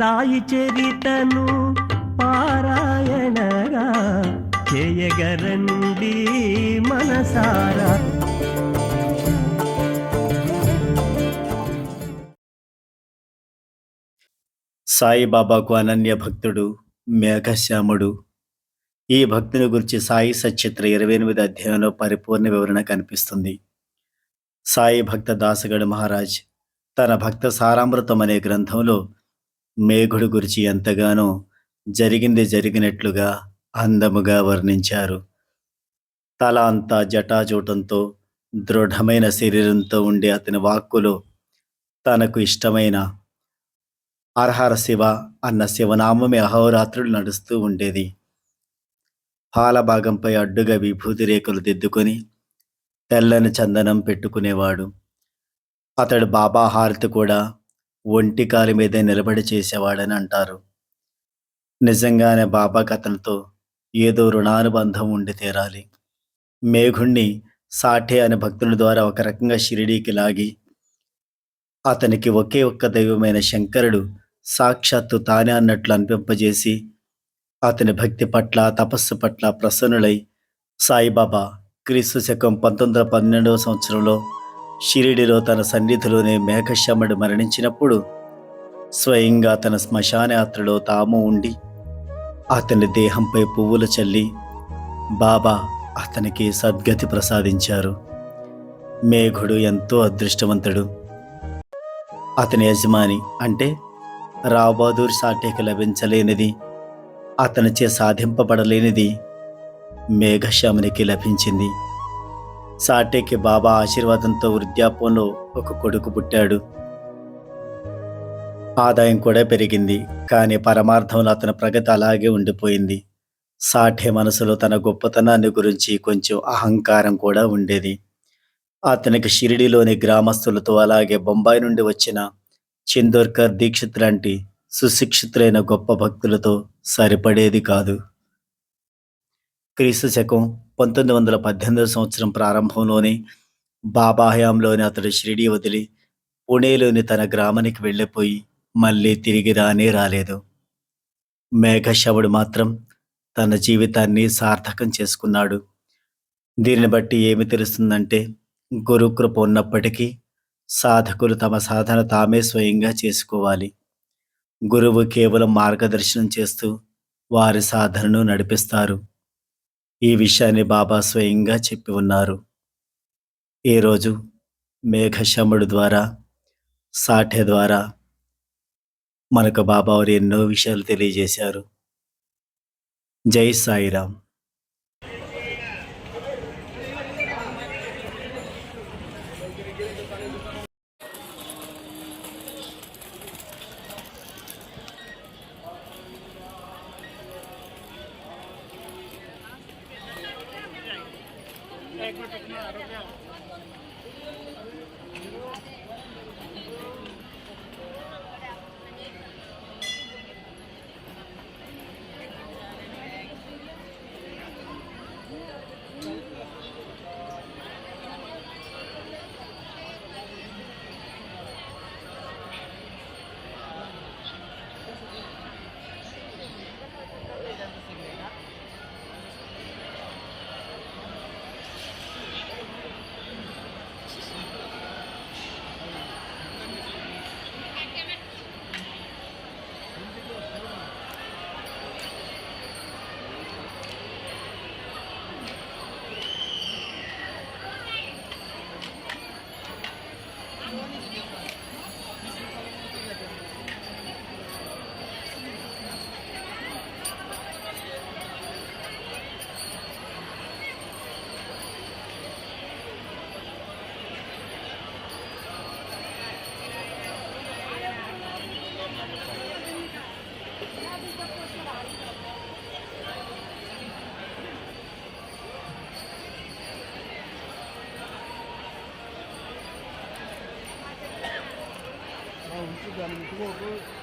సాయి చరితను పారాయణగా చేయగరండి మనసారా. సాయిబాబాకు అనన్య భక్తుడు మేఘశ్యాముడు. ఈ భక్తుని గురించి సాయి సచిత్ర 28 అధ్యాయంలో పరిపూర్ణ వివరణ కనిపిస్తుంది. సాయి భక్త దాసగఢ మహారాజ్ తన భక్త సారామృతం అనే గ్రంథంలో మేఘుడు గురించి ఎంతగానో జరిగింది జరిగినట్లుగా అందముగా వర్ణించారు. తల అంతా జటాజూటంతో దృఢమైన శరీరంతో ఉండే అతని వాక్కులో తనకు ఇష్టమైన హరహర శివ అన్న శివనామమే అహోరాత్రులు నడుస్తూ ఉండేది. పాలభాగంపై అడ్డుగా విభూతి రేకులు దిద్దుకొని తెల్లని చందనం పెట్టుకునేవాడు. అతడు బాబా హారతి కూడా ఒంటి కాలి మీదే నిలబడి చేసేవాడని అంటారు. నిజంగానే బాబాకి అతనితో ఏదో రుణానుబంధం ఉండి తీరాలి. మేఘుణ్ణి సాఠే అనే భక్తుని ద్వారా ఒక రకంగా షిరిడీకి లాగి అతనికి ఒకే ఒక్క దైవమైన శంకరుడు సాక్షాత్తు తానే అన్నట్లు అనిపింపజేసి అతని భక్తి పట్ల తపస్సు పట్ల ప్రసన్నులై సాయిబాబా క్రీస్తు శకం 1912 సంవత్సరంలో షిరిడిలో తన సన్నిధిలోనే మేఘశ్యాముడు మరణించినప్పుడు స్వయంగా తన శ్మశాన యాత్రలో తాము ఉండి అతని దేహంపై పువ్వులు చల్లి బాబా అతనికి సద్గతి ప్రసాదించారు. మేఘుడు ఎంతో అదృష్టవంతుడు. అతని యజమాని అంటే రావ్ బహదూర్ సాఠేకి లభించలేనిది, అతనిచే సాధింపబడలేనిది మేఘశ్యామునికి లభించింది. సాఠేకి బాబా ఆశీర్వాదంతో వృద్ధాప్యంలో ఒక కొడుకు పుట్టాడు. ఆదాయం కూడా పెరిగింది. కానీ పరమార్థంలో అతని ప్రగతి అలాగే ఉండిపోయింది. సాఠే మనసులో తన గొప్పతనాన్ని గురించి కొంచెం అహంకారం కూడా ఉండేది. అతనికి షిరిడిలోని గ్రామస్తులతో అలాగే బొంబాయి నుండి వచ్చిన చిందోర్కర్, దీక్షిత్ లాంటి సుశిక్షితులైన గొప్ప భక్తులతో సరిపడేది కాదు. క్రీస్తు శకం 1918 సంవత్సరం ప్రారంభంలోనే బాబా హయాంలోని అతడు షిరిడి వదిలి పుణేలోని తన గ్రామానికి వెళ్ళిపోయి మళ్ళీ తిరిగి రాలేదు. మేఘశ్యాముడు మాత్రం తన జీవితాన్ని సార్థకం చేసుకున్నాడు. దీనిని బట్టి ఏమి తెలుస్తుందంటే గురుకృప ఉన్నప్పటికీ సాధకులు తమ సాధన తామే స్వయంగా చేసుకోవాలి. గురువు కేవలం మార్గదర్శనం చేస్తూ వారి సాధనను నడిపిస్తారు. ఈ విషయాన్ని బాబా స్వయంగా చెప్పి ఉన్నారు. ఈరోజు మేఘశ్యాముడు ద్వారా, సాఠే ద్వారా మనకు బాబా వారు ఎన్నో విషయాలు తెలియజేశారు. జై సాయిరామ్. 우측에 하는 거 그거